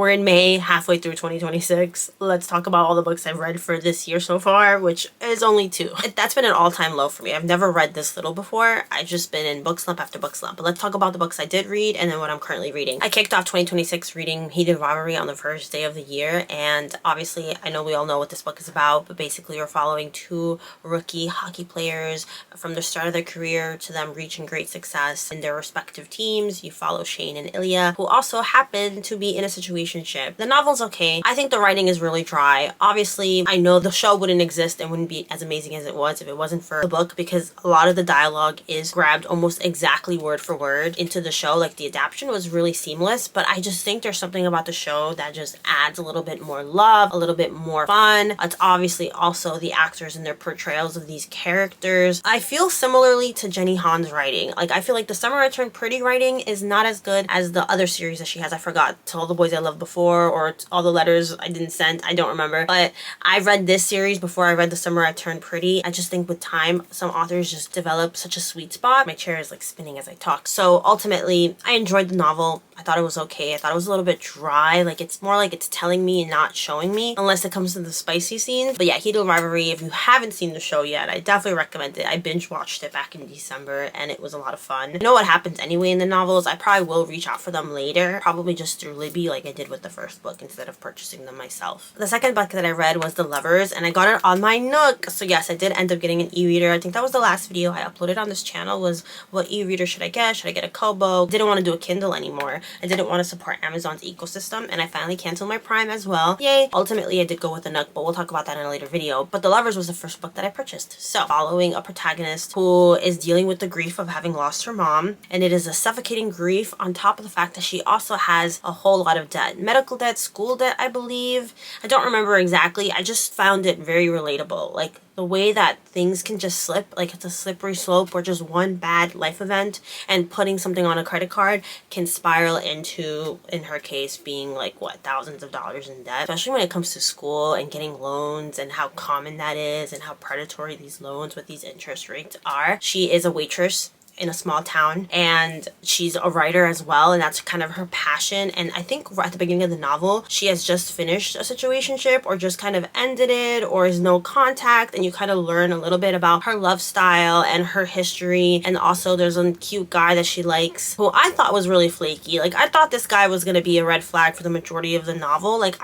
We're in May, halfway through 2026. Let's talk about all the books I've read for this year so far, which is only 2. That's been an all-time low for me. I've never read this little before. I've just been in book slump after book slump. But let's talk about the books I did read and then what I'm currently reading. I kicked off 2026 reading Rivalry on the first day of the year, and obviously I know we all know what this book is about, but basically we're following 2 rookie hockey players from the start of their career to them reaching great success in their respective teams. You follow Shane and Ilya, who also happen to be in a situationship. The novel's okay. I think the writing is really dry. Obviously, I know the show wouldn't exist and wouldn't be as amazing as it was if it wasn't for the book, because a lot of the dialogue is grabbed almost exactly word for word into the show. Like, the adaptation was really seamless, but I just think there's something about the show that just adds a little bit more love, a little bit more fun. It's obviously also the actors and their portrayals of these characters. I feel similarly to Jenny Han's writing. Like, I feel like The Summer I Turned Pretty writing is not as good as the other series that she has. I forgot, To All the Boys I Loved Before, or All the Letters I Didn't Send. I don't remember. But I read this series before I read The Summer I Turned Pretty. I just think with time, some authors just develop such a sweet spot. My chair is like spinning as I talk. So ultimately, I enjoyed the novel. I thought it was okay. I thought it was a little bit dry. Like, it's more like it's telling me and not showing me, unless it comes to the spicy scenes. But yeah, Rivalry, if you haven't seen the show yet, I definitely recommend it. I binge watched it back in December and it was a lot of fun. I know what happens anyway in the novels. I probably will reach out for them later, probably just through Libby like I did with the first book instead of purchasing them myself. The second book that I read was The Lovers, and I got it on my Nook. So yes, I did end up getting an e-reader. I think that was the last video I uploaded on this channel, was what e-reader should I get? Should I get a Kobo? Didn't want to do a Kindle anymore. I didn't want to support Amazon's ecosystem, and I finally canceled my Prime as well. Yay! Ultimately, I did go with the Nook, but we'll talk about that in a later video. But The Lovers was the first book that I purchased. So, following a protagonist who is dealing with the grief of having lost her mom, and it is a suffocating grief on top of the fact that she also has a whole lot of debt. Medical debt, school debt, I believe. I don't remember exactly. I just found it very relatable. Like, the way that things can just slip, like it's a slippery slope where just one bad life event and putting something on a credit card can spiral into, in her case, being like, what, thousands of dollars in debt. Especially when it comes to school and getting loans, and how common that is and how predatory these loans with these interest rates are. She is a waitress in a small town, and she's a writer as well, and that's kind of her passion. And I think at the beginning of the novel, she has just finished a situationship or just kind of ended it, or is no contact, and you kind of learn a little bit about her love style and her history. And also there's a cute guy that she likes who I thought was really flaky. Like, I thought this guy was gonna be a red flag for the majority of the novel. Like,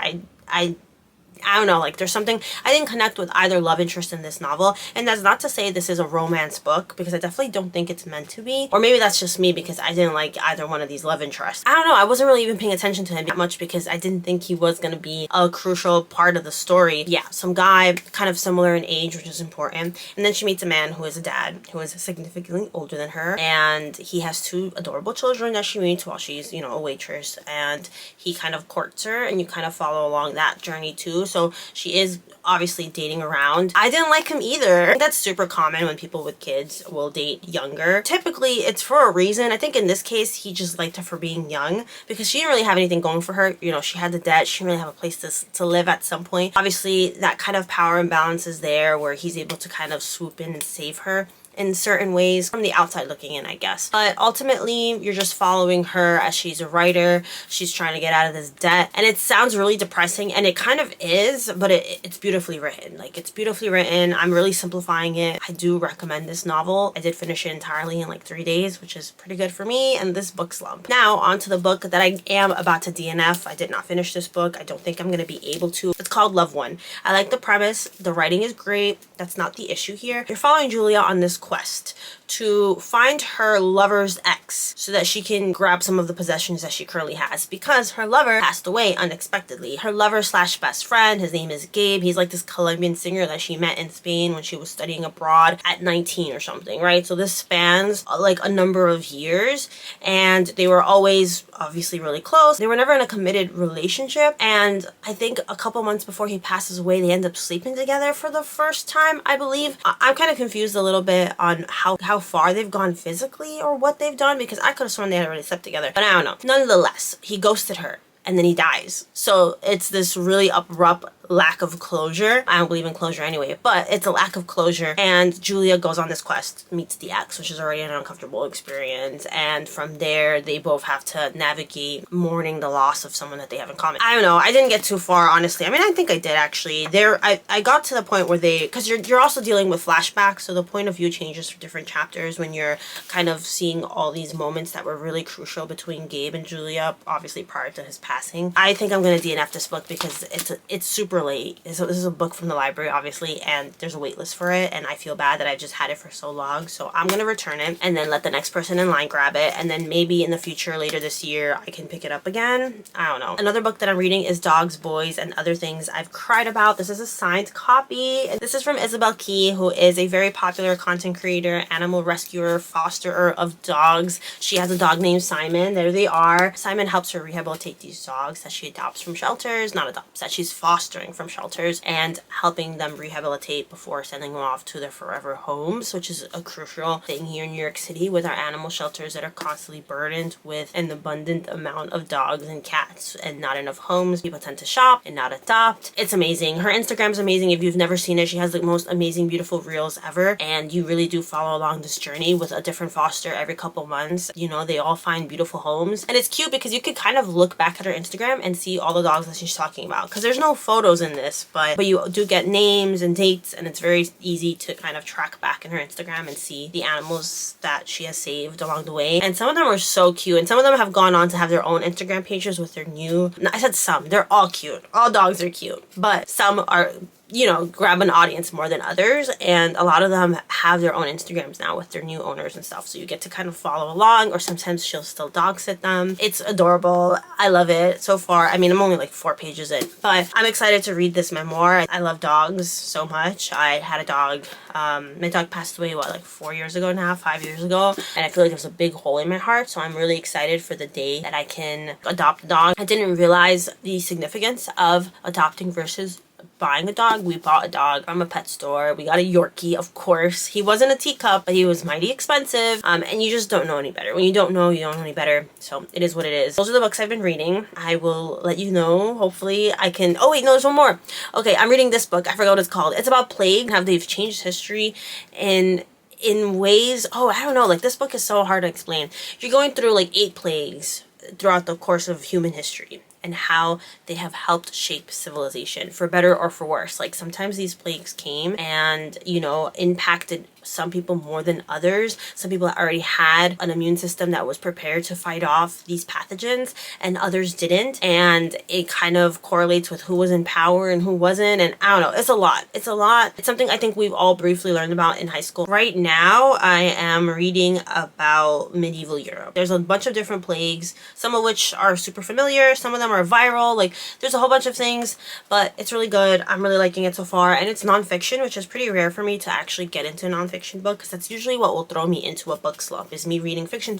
I don't know, like, there's something, I didn't connect with either love interest in this novel. And that's not to say this is a romance book, because I definitely don't think it's meant to be. Or maybe that's just me because I didn't like either one of these love interests. I don't know, I wasn't really even paying attention to him that much because I didn't think he was gonna be a crucial part of the story. Yeah, some guy kind of similar in age, which is important. And then she meets a man who is a dad, who is significantly older than her. And he has 2 adorable children that she meets while she's, you know, a waitress. And he kind of courts her, and you kind of follow along that journey too. So she is obviously dating around. I didn't like him either. That's super common when people with kids will date younger. Typically, it's for a reason. I think in this case, he just liked her for being young, because she didn't really have anything going for her. You know, she had the debt. She didn't really have a place to live at some point. Obviously, that kind of power imbalance is there, where he's able to kind of swoop in and save her in certain ways from the outside looking in, I guess. But ultimately, you're just following her as she's a writer. She's trying to get out of this debt. And it sounds really depressing, and it kind of is, but it's beautifully written. Like, it's beautifully written. I'm really simplifying it. I do recommend this novel. I did finish it entirely in like 3 days, which is pretty good for me and this book slump. Now, on to the book that I am about to DNF. I did not finish this book. I don't think I'm going to be able to. It's called Love One. I like the premise. The writing is great. That's not the issue here. You're following Julia on this quest to find her lover's ex so that she can grab some of the possessions that she currently has, because her lover passed away unexpectedly. Her lover slash best friend, his name is Gabe. He's like this Colombian singer that she met in Spain when she was studying abroad at 19 or something, right? So this spans like a number of years, and they were always obviously really close. They were never in a committed relationship, and I think a couple months before he passes away, they end up sleeping together for the first time, I believe. I'm kind of confused a little bit on how far they've gone physically or what they've done, because I could have sworn they had already slept together, but I don't know. Nonetheless, he ghosted her and then he dies. So it's this really abrupt lack of closure. I don't believe in closure anyway, but it's a lack of closure. And Julia goes on this quest, meets the ex, which is already an uncomfortable experience. And from there, they both have to navigate mourning the loss of someone that they have in common. I don't know. I didn't get too far, honestly. I mean, I think I did actually. I got to the point where because you're also dealing with flashbacks, so the point of view changes for different chapters when you're kind of seeing all these moments that were really crucial between Gabe and Julia, obviously prior to his passing. I think I'm gonna DNF this book because it's super late. So this is a book from the library, obviously, and there's a wait list for it, and I feel bad that I just had it for so long. So I'm gonna return it and then let the next person in line grab it, and then maybe in the future, later this year, I can pick it up again. I don't know. Another book that I'm reading is Dogs, Boys, and Other Things I've Cried About. This is a signed copy. This is from Isabel Key, who is a very popular content creator, animal rescuer, fosterer of dogs. She has a dog named Simon. There they are. Simon helps her rehabilitate these dogs that she adopts from shelters, not adopts, that she's fostering from shelters, and helping them rehabilitate before sending them off to their forever homes, which is a crucial thing here in New York City with our animal shelters that are constantly burdened with an abundant amount of dogs and cats and not enough homes. People tend to shop and not adopt. It's amazing. Her Instagram's amazing. If you've never seen it, she has the most amazing, beautiful reels ever, and you really do follow along this journey with a different foster every couple months. You know, they all find beautiful homes, and it's cute because you could kind of look back at her Instagram and see all the dogs that she's talking about, because there's no photos in this, but you do get names and dates, and it's very easy to kind of track back in her Instagram and see the animals that she has saved along the way. And some of them are so cute, and some of them have gone on to have their own Instagram pages with their new, I said some, they're all cute, all dogs are cute, but some are, you know, grab an audience more than others, and a lot of them have their own Instagrams now with their new owners and stuff, so you get to kind of follow along, or sometimes she'll still dog sit them. It's adorable. I love it so far. I mean, I'm only like 4 pages in, but I'm excited to read this memoir. I love dogs so much. I had a dog. My dog passed away, what, like 4 years ago now, 5 years ago, and I feel like there's a big hole in my heart, so I'm really excited for the day that I can adopt a dog. I didn't realize the significance of adopting versus buying a dog. We bought a dog from a pet store. We got a Yorkie, of course. He wasn't a teacup, but he was mighty expensive. And you just don't know any better. When you don't know, you don't know any better. So it is what it is. Those are the books I've been reading. I will let you know. Hopefully I can... Oh wait, no, there's one more. Okay, I'm reading this book. I forgot what it's called. It's about plague, how they've changed history in ways... Oh, I don't know. Like, this book is so hard to explain. You're going through like 8 plagues throughout the course of human history, and how they have helped shape civilization for better or for worse. Like, sometimes these plagues came and, you know, impacted some people more than others. Some people already had an immune system that was prepared to fight off these pathogens, and others didn't. And it kind of correlates with who was in power and who wasn't. And I don't know, it's a lot. It's a lot. It's something I think we've all briefly learned about in high school. Right now, I am reading about medieval Europe. There's a bunch of different plagues, some of which are super familiar, some of them are viral. Like, there's a whole bunch of things, but it's really good. I'm really liking it so far, and it's nonfiction, which is pretty rare for me to actually get into nonfiction book, because that's usually what will throw me into a book slump, is me reading fiction,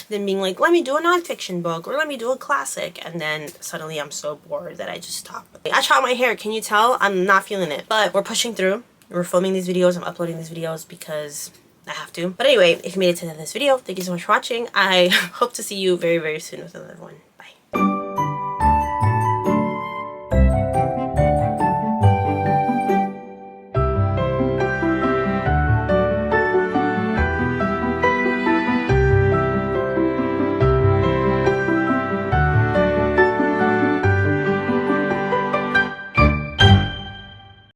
then being like, let me do a nonfiction book, or let me do a classic, and then suddenly I'm so bored that I just stop. I chopped my hair, can you tell? I'm not feeling it, but we're pushing through. We're filming these videos, I'm uploading these videos because I have to. But anyway, if you made it to the end of this video, thank you so much for watching. I hope to see you very, very soon with another one.